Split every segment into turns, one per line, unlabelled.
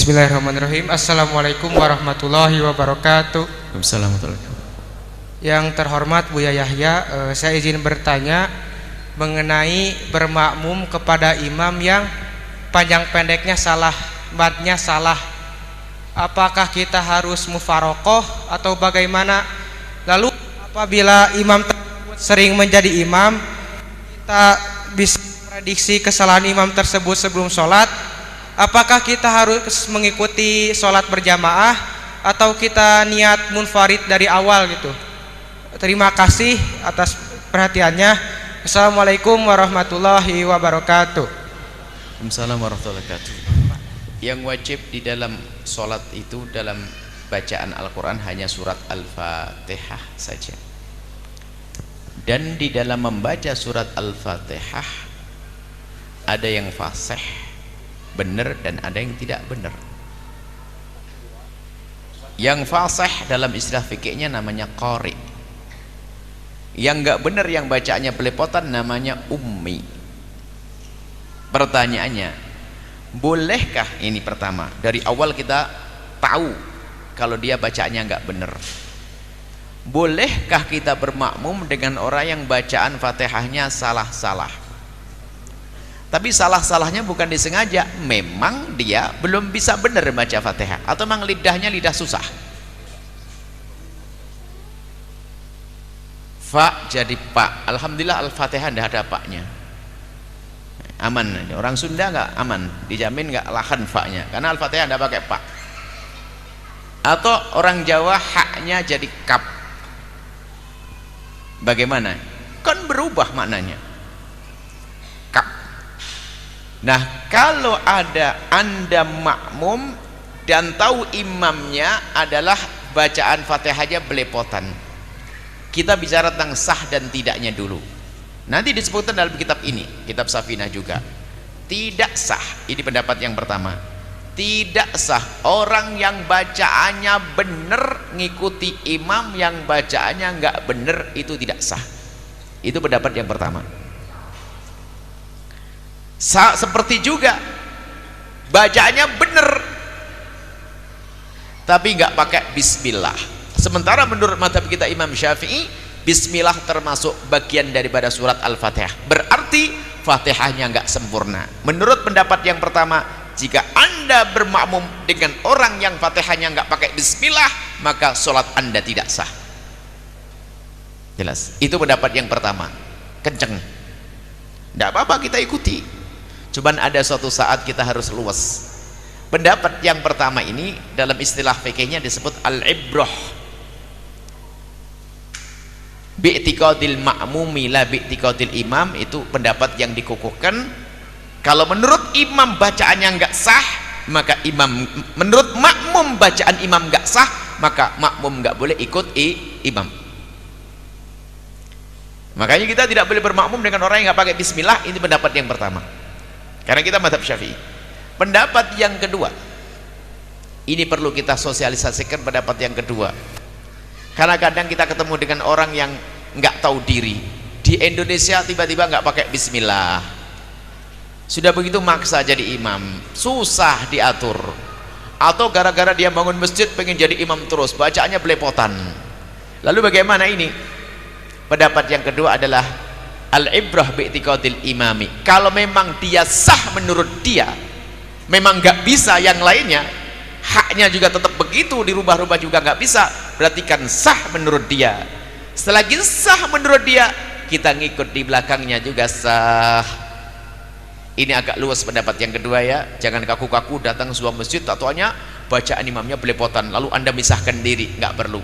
Bismillahirrahmanirrahim. Assalamualaikum warahmatullahi wabarakatuh.
Assalamualaikum.
Yang terhormat Buya Yahya, saya izin bertanya mengenai bermakmum kepada imam yang panjang pendeknya salah, matnya salah. Apakah kita harus mufarokoh atau bagaimana? Lalu apabila imam tersebut sering menjadi imam, kita bisa prediksi kesalahan imam tersebut sebelum sholat. Apakah kita harus mengikuti sholat berjamaah atau kita niat munfarid dari awal gitu? Terima kasih atas perhatiannya. Assalamualaikum warahmatullahi wabarakatuh.
Assalamualaikum warahmatullahi wabarakatuh. Yang wajib di dalam sholat itu dalam bacaan Al-Quran hanya surat Al-Fatihah saja. Dan di dalam membaca surat Al-Fatihah ada yang fasih, benar, dan ada yang tidak benar. Yang fasih dalam istilah fikihnya namanya qari. Yang enggak benar, yang bacaannya belepotan, namanya ummi. Pertanyaannya, bolehkah, ini pertama, dari awal kita tahu kalau dia bacaannya enggak benar, bolehkah kita bermakmum dengan orang yang bacaan Fatihahnya salah-salah? Tapi salah-salahnya bukan disengaja, memang dia belum bisa benar baca Fatihah, atau memang lidahnya lidah susah. Fa jadi pak, alhamdulillah Al-Fatihah tidak ada paknya, aman. Orang Sunda nggak aman, dijamin nggak lahan faknya, karena Al-Fatihah tidak pakai pak. Atau orang Jawa haknya jadi kap, bagaimana? Kan berubah maknanya. Nah, kalau ada Anda makmum dan tahu imamnya adalah bacaan Fatihahnya belepotan, kita bicara tentang sah dan tidaknya dulu. Nanti disebutkan dalam kitab ini, kitab Safinah juga. Tidak sah, ini pendapat yang pertama. Tidak sah orang yang bacaannya benar ngikuti imam yang bacaannya enggak benar, itu tidak sah. Itu pendapat yang pertama. Seperti juga bacaannya benar tapi nggak pakai bismillah. Sementara menurut mazhab kita Imam Syafi'i, bismillah termasuk bagian daripada surat Al-Fatihah, berarti Fatihahnya nggak sempurna. Menurut pendapat yang pertama, jika Anda bermakmum dengan orang yang Fatihahnya nggak pakai bismillah, maka sholat Anda tidak sah. Jelas? Itu pendapat yang pertama, kenceng, nggak apa-apa kita ikuti. Cuman ada suatu saat kita harus luas. Pendapat yang pertama ini dalam istilah fikihnya disebut al-ibrah bi'tiqadil ma'mumi la bi'tiqadil imam. Itu pendapat yang dikukuhkan. Kalau menurut imam bacaannya enggak sah, maka imam, menurut makmum bacaan imam enggak sah, maka makmum enggak boleh ikut imam. Makanya kita tidak boleh bermakmum dengan orang yang enggak pakai bismillah. Ini pendapat yang pertama, karena kita mazhab Syafi'i. Pendapat yang kedua, ini perlu kita sosialisasikan. Pendapat yang kedua, karena kadang kita ketemu dengan orang yang nggak tahu diri di Indonesia, tiba-tiba nggak pakai bismillah, sudah begitu maksa jadi imam, susah diatur. Atau gara-gara dia bangun masjid pengen jadi imam terus, bacaannya belepotan. Lalu bagaimana ini? Pendapat yang kedua adalah al-ibrah bi'tiqadil imami. Kalau memang dia sah menurut dia, memang nggak bisa yang lainnya, haknya juga tetap begitu, dirubah-rubah juga nggak bisa, berarti kan sah menurut dia. Selagi sah menurut dia, kita ngikut di belakangnya juga sah. Ini agak luas pendapat yang kedua ya. Jangan kaku-kaku datang sebuah masjid, tatoannya bacaan imamnya belepotan, lalu Anda misahkan diri, nggak perlu.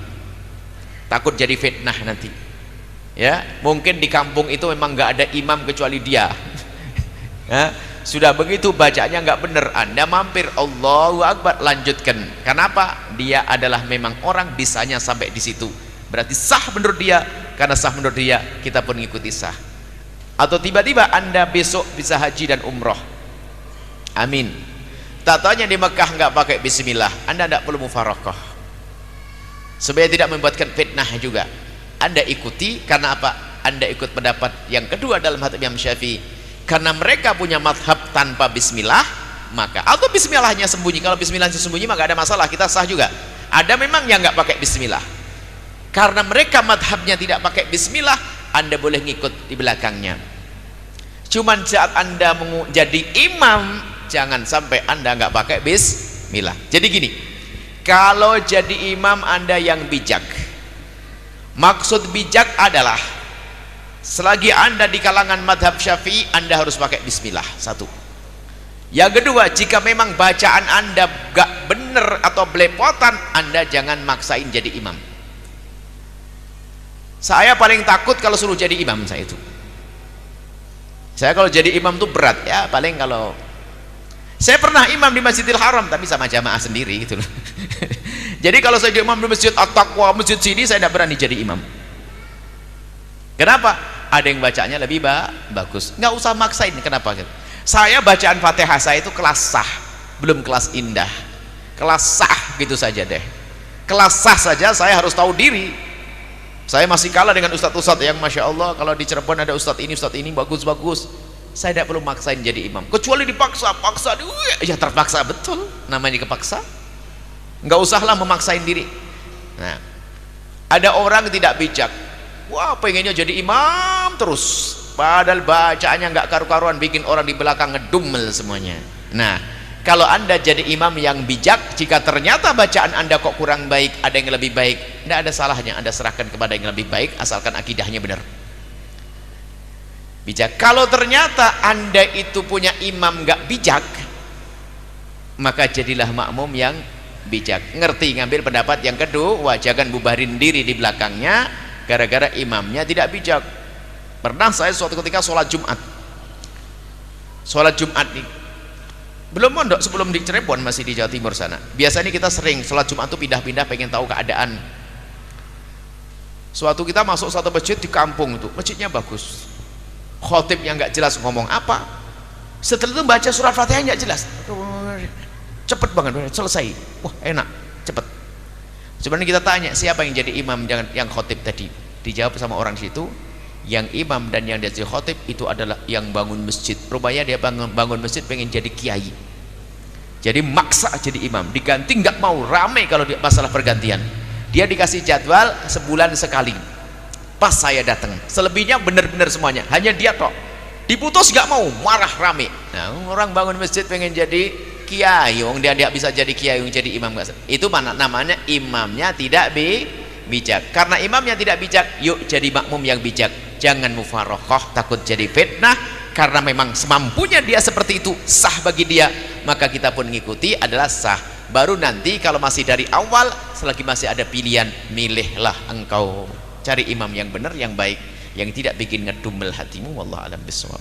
Takut jadi fitnah nanti. Ya, mungkin di kampung itu memang nggak ada imam kecuali dia. Ya, sudah begitu bacaannya nggak benar, Anda mampir, Allahu Akbar, lanjutkan. Kenapa? Dia adalah memang orang bisanya sampai di situ, berarti sah menurut dia. Karena sah menurut dia, kita pun ngikuti sah. Atau tiba-tiba Anda besok bisa haji dan umroh, amin, tatonya di Mekah nggak pakai bismillah, Anda tidak perlu mufarokoh supaya tidak membuatkan fitnah juga. Anda ikuti, karena apa? Anda ikut pendapat yang kedua dalam hadits Imam Syafi'i, karena mereka punya mazhab tanpa bismillah, maka atau bismillahnya sembunyi. Kalau bismillahnya sembunyi maka ada masalah, kita sah juga. Ada memang yang nggak pakai bismillah, karena mereka madhabnya tidak pakai bismillah, Anda boleh ngikut di belakangnya. Cuman saat Anda jadi imam, jangan sampai Anda nggak pakai bismillah. Jadi gini, kalau jadi imam Anda yang bijak, maksud bijak adalah selagi Anda di kalangan madhab Syafi'i, Anda harus pakai bismillah. Satu. Yang kedua, jika memang bacaan Anda gak bener atau belepotan, Anda jangan maksain jadi imam. Saya paling takut kalau suruh jadi imam. Saya kalau jadi imam tuh berat ya, paling kalau saya pernah imam di Masjidil Haram tapi sama jamaah sendiri gitu loh. Jadi kalau saya jadi imam di Masjid At-Taqwa, masjid sini, saya tidak berani jadi imam. Kenapa? Ada yang bacanya lebih bagus, nggak usah maksain. Kenapa? Saya bacaan Fatihah saya itu kelas sah, belum kelas indah, kelas sah gitu saja deh. Kelas sah saja saya harus tahu diri. Saya masih kalah dengan ustadz-ustadz yang masya Allah, kalau di Cirebon ada ustadz ini bagus-bagus. Saya tidak perlu maksain jadi imam, kecuali dipaksa, ya terpaksa betul, namanya kepaksa. Nggak usahlah memaksain diri. Nah, ada orang tidak bijak, wah pengennya jadi imam terus, padahal bacaannya nggak karu-karuan, bikin orang di belakang ngedumel semuanya. Nah, kalau Anda jadi imam yang bijak, jika ternyata bacaan Anda kok kurang baik, ada yang lebih baik, tidak ada salahnya Anda serahkan kepada yang lebih baik, asalkan akidahnya benar. Bijak. Kalau ternyata Anda itu punya imam nggak bijak, maka jadilah makmum yang bijak, ngerti ngambil pendapat yang kedua, jangan bubarin diri di belakangnya gara-gara imamnya tidak bijak. Pernah saya suatu ketika sholat Jumat nih, belum mondok, sebelum di Cirebon, masih di Jawa Timur sana. Biasanya kita sering sholat Jumat tuh pindah-pindah, pengen tahu keadaan. Suatu kita masuk satu masjid di kampung itu, masjidnya bagus, khotibnya nggak jelas ngomong apa, setelah itu baca surat Fatihah nggak jelas, cepet banget selesai, wah enak, cepet. Sebenarnya kita tanya siapa yang jadi imam yang khotib tadi, dijawab sama orang situ, yang imam dan yang jadi khotib itu adalah yang bangun masjid. Rupanya dia bangun masjid pengen jadi kiai, jadi maksa jadi imam, diganti nggak mau, rame kalau masalah pergantian. Dia dikasih jadwal sebulan sekali, pas saya datang, selebihnya bener-bener semuanya, hanya dia toh diputus nggak mau, marah rame. Nah, orang bangun masjid pengen jadi kiai, dia bisa jadi kiai, jadi imam, itu mana namanya imamnya tidak bijak. Karena imamnya tidak bijak, yuk jadi makmum yang bijak, jangan mufarokoh, takut jadi fitnah. Karena memang semampunya dia seperti itu, sah bagi dia, maka kita pun ngikuti, adalah sah. Baru nanti kalau masih dari awal, selagi masih ada pilihan, milihlah engkau, cari imam yang benar, yang baik, yang tidak bikin ngedumel hatimu. Wallahu a'lam bishawab.